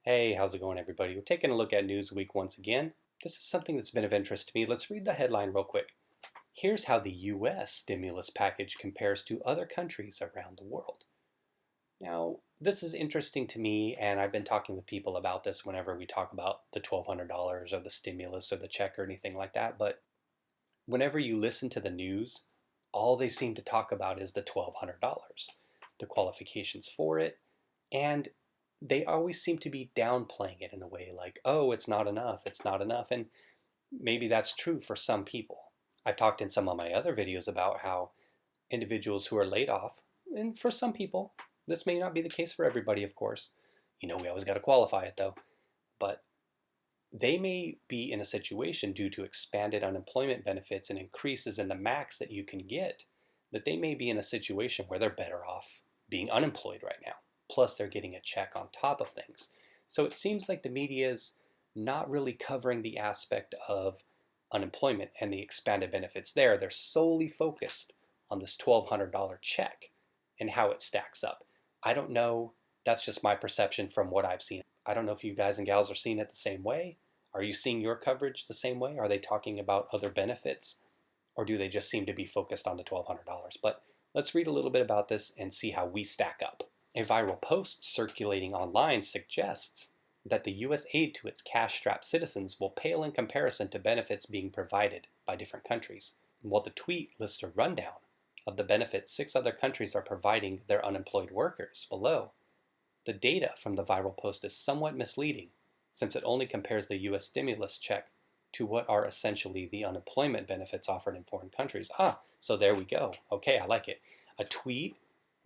Hey, how's it going, everybody? We're taking a look at Newsweek once again. This is something that's been of interest to me. Let's read the headline real quick. Here's how the US stimulus package compares to other countries around the world. Now, this is interesting to me, and I've been talking with people about this whenever we talk about the $1,200 or the stimulus or the check or anything like that. But whenever you listen to the news, all they seem to talk about is the $1,200, the qualifications for it, and they always seem to be downplaying it in a way like, oh, it's not enough, it's not enough. And maybe that's true for some people. I've talked in some of my other videos about how individuals who are laid off, and for some people, this may not be the case for everybody, of course. We always got to qualify it though. But they may be in a situation due to expanded unemployment benefits and increases in the max that you can get, that they may be in a situation where they're better off being unemployed right now. Plus, they're getting a check on top of things. So it seems like the media is not really covering the aspect of unemployment and the expanded benefits there. They're solely focused on this $1,200 check and how it stacks up. I don't know. That's just my perception from what I've seen. I don't know if you guys and gals are seeing it the same way. Are you seeing your coverage the same way? Are they talking about other benefits? Or do they just seem to be focused on the $1,200? But let's read a little bit about this and see how we stack up. A viral post circulating online suggests that the U.S. aid to its cash-strapped citizens will pale in comparison to benefits being provided by different countries. While the tweet lists a rundown of the benefits 6 other countries are providing their unemployed workers below, the data from the viral post is somewhat misleading since it only compares the U.S. stimulus check to what are essentially the unemployment benefits offered in foreign countries. So there we go. Okay, I like it. A tweet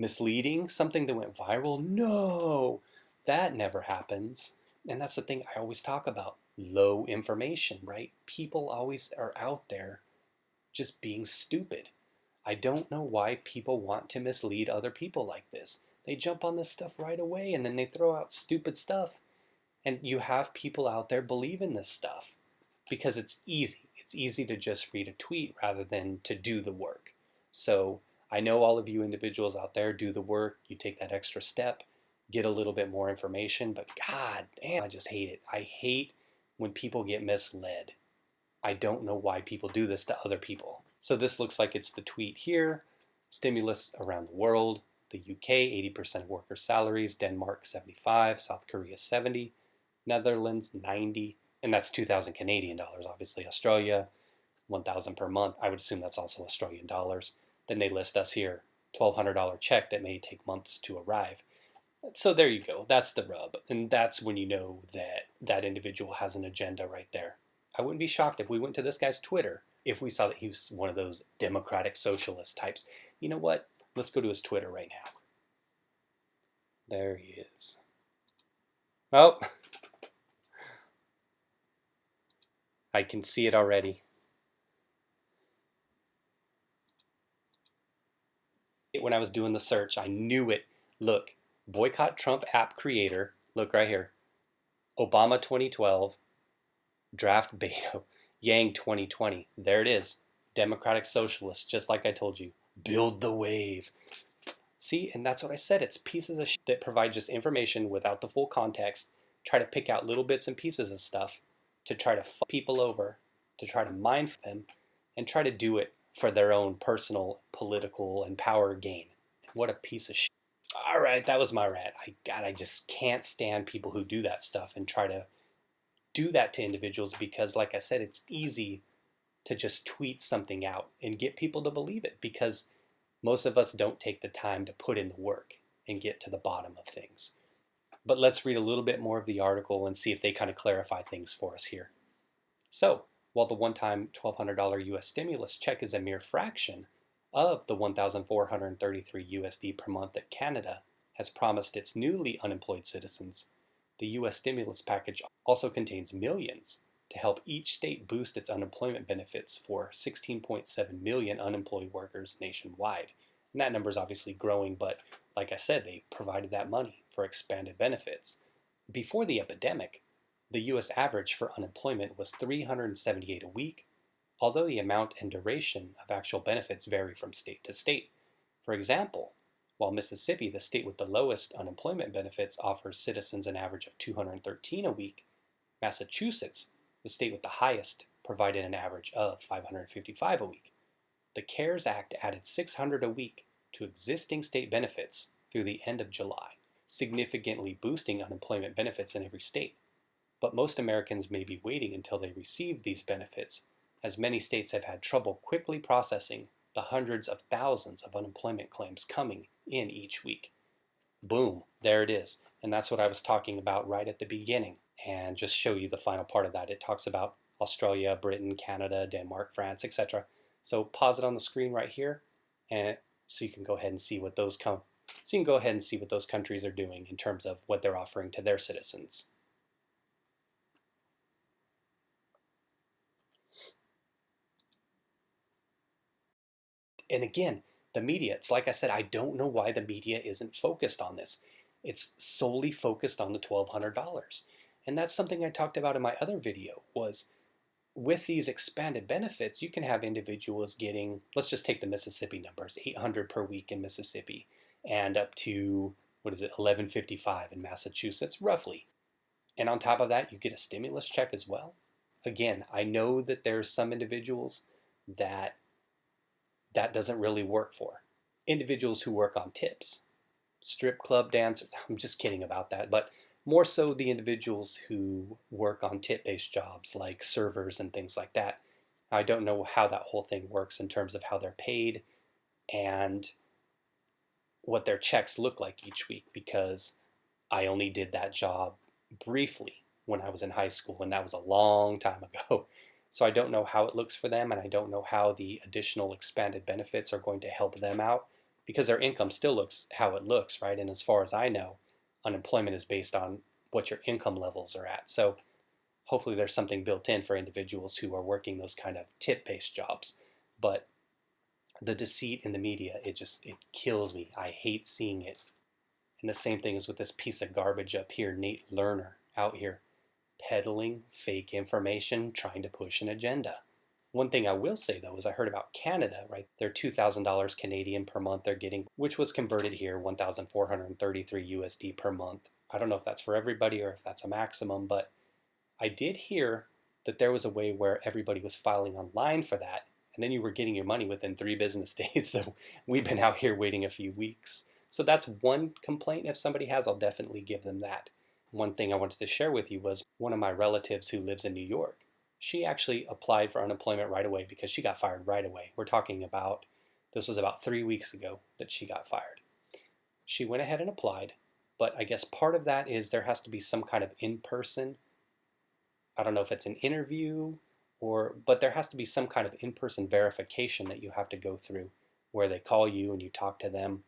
misleading, something that went viral? No, that never happens. And that's the thing I always talk about. Low information, right? People always are out there just being stupid. I don't know why people want to mislead other people like this. They jump on this stuff right away and then they throw out stupid stuff. And you have people out there believe in this stuff because it's easy. It's easy to just read a tweet rather than to do the work. So I know all of you individuals out there do the work. You take that extra step, get a little bit more information, but god damn, I just hate it. I hate when people get misled. I don't know why people do this to other people. So this looks like it's the tweet here. Stimulus around the world. The UK, 80% of workers' salaries. Denmark, 75. South Korea, 70. Netherlands, 90. And that's 2,000 Canadian dollars, obviously. Australia, 1,000 per month. I would assume that's also Australian dollars. Then they list us here, $1,200 check that may take months to arrive. So there you go. That's the rub. And that's when you know that that individual has an agenda right there. I wouldn't be shocked if we went to this guy's Twitter, if we saw that he was one of those democratic socialist types. You know what? Let's go to his Twitter right now. There he is. Oh, I can see it already. When I was doing the search, I knew it. Look, boycott Trump app creator. Look right here. Obama 2012. Draft Beto. Yang 2020. There it is. Democratic Socialist, just like I told you. Build the wave. See, and that's what I said. It's pieces of shit that provide just information without the full context. Try to pick out little bits and pieces of stuff to try to fuck people over, to try to mind them, and try to do it for their own personal, political, and power gain. What a piece of shit. All right, that was my rant. I just can't stand people who do that stuff and try to do that to individuals because, like I said, it's easy to just tweet something out and get people to believe it because most of us don't take the time to put in the work and get to the bottom of things. But let's read a little bit more of the article and see if they kind of clarify things for us here. So, while the one-time $1,200 US stimulus check is a mere fraction of the 1,433 USD per month that Canada has promised its newly unemployed citizens, the US stimulus package also contains millions to help each state boost its unemployment benefits for 16.7 million unemployed workers nationwide. And that number is obviously growing, but like I said, they provided that money for expanded benefits. Before the epidemic, the U.S. average for unemployment was 378 a week, although the amount and duration of actual benefits vary from state to state. For example, while Mississippi, the state with the lowest unemployment benefits, offers citizens an average of $213 a week. Massachusetts, the state with the highest, provided an average of $555 a week. The CARES Act added $600 a week to existing state benefits through the end of July, significantly boosting unemployment benefits in every state. But most Americans may be waiting until they receive these benefits, as many states have had trouble quickly processing the hundreds of thousands of unemployment claims coming in each week. Boom, there it is. And that's what I was talking about right at the beginning. And just show you the final part of that. It talks about Australia, Britain, Canada, Denmark, France, etc. So pause it on the screen right here, and so you can go ahead and see what those countries are doing in terms of what they're offering to their citizens. And again, the media, it's like I said, I don't know why the media isn't focused on this. It's solely focused on the $1,200. And that's something I talked about in my other video, was with these expanded benefits, you can have individuals getting, let's just take the Mississippi numbers, $800 per week in Mississippi, and up to, $1,155 in Massachusetts, roughly. And on top of that, you get a stimulus check as well. Again, I know that there's some individuals that doesn't really work for. Individuals who work on tips, strip club dancers, I'm just kidding about that, but more so the individuals who work on tip-based jobs like servers and things like that. I don't know how that whole thing works in terms of how they're paid and what their checks look like each week, because I only did that job briefly when I was in high school, and that was a long time ago. So I don't know how it looks for them, and I don't know how the additional expanded benefits are going to help them out, because their income still looks how it looks, right? And as far as I know, unemployment is based on what your income levels are at. So hopefully there's something built in for individuals who are working those kind of tip-based jobs. But the deceit in the media, it kills me. I hate seeing it. And the same thing is with this piece of garbage up here, Nate Lerner, out here peddling fake information, trying to push an agenda. One thing I will say, though, is I heard about Canada, right? They're $2,000 Canadian per month they're getting, which was converted here, 1,433 USD per month. I don't know if that's for everybody or if that's a maximum, but I did hear that there was a way where everybody was filing online for that, and then you were getting your money within 3 business days. So we've been out here waiting a few weeks. So that's one complaint. If somebody has, I'll definitely give them that. One thing I wanted to share with you was one of my relatives who lives in New York. She actually applied for unemployment right away because she got fired right away. We're talking about, this was about 3 weeks ago that she got fired. She went ahead and applied, but I guess part of that is there has to be some kind of in-person, I don't know if it's an interview but there has to be some kind of in-person verification that you have to go through where they call you and you talk to them.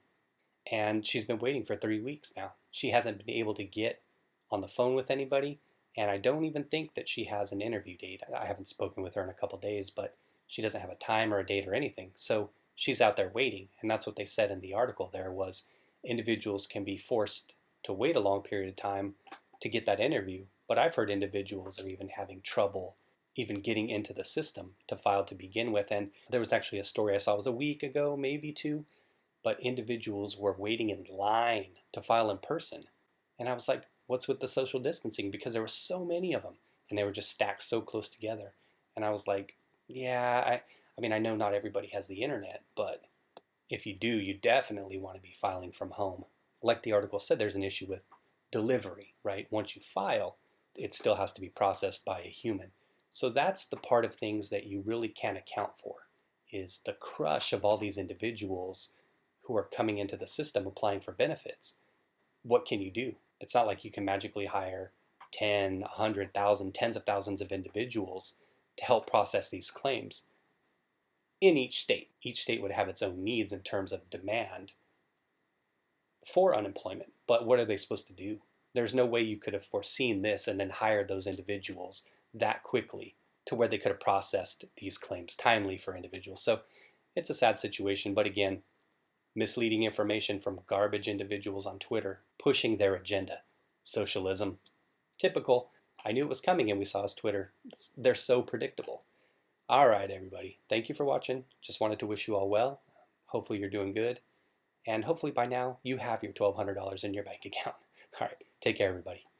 And she's been waiting for 3 weeks now. She hasn't been able to get on the phone with anybody, and I don't even think that she has an interview date. I haven't spoken with her in a couple days, but she doesn't have a time or a date or anything. So she's out there waiting, and that's what they said in the article there was individuals can be forced to wait a long period of time to get that interview. But I've heard individuals are even having trouble even getting into the system to file to begin with. And there was actually a story I saw, it was a week ago, maybe 2, but individuals were waiting in line to file in person. And I was like, what's with the social distancing? Because there were so many of them, and they were just stacked so close together. And I was like, yeah, I mean, I know not everybody has the internet, but if you do, you definitely want to be filing from home. Like the article said, there's an issue with delivery, right? Once you file, it still has to be processed by a human. So that's the part of things that you really can't account for, is the crush of all these individuals who are coming into the system applying for benefits. What can you do? It's not like you can magically hire 10, 100,000, tens of thousands of individuals to help process these claims in each state. Each state would have its own needs in terms of demand for unemployment. But what are they supposed to do? There's no way you could have foreseen this and then hired those individuals that quickly to where they could have processed these claims timely for individuals. So it's a sad situation, but again, misleading information from garbage individuals on Twitter pushing their agenda. Socialism. Typical. I knew it was coming, and we saw his Twitter. They're so predictable. All right, everybody. Thank you for watching. Just wanted to wish you all well. Hopefully you're doing good. and hopefully by now you have your $1,200 in your bank account. All right, take care, everybody.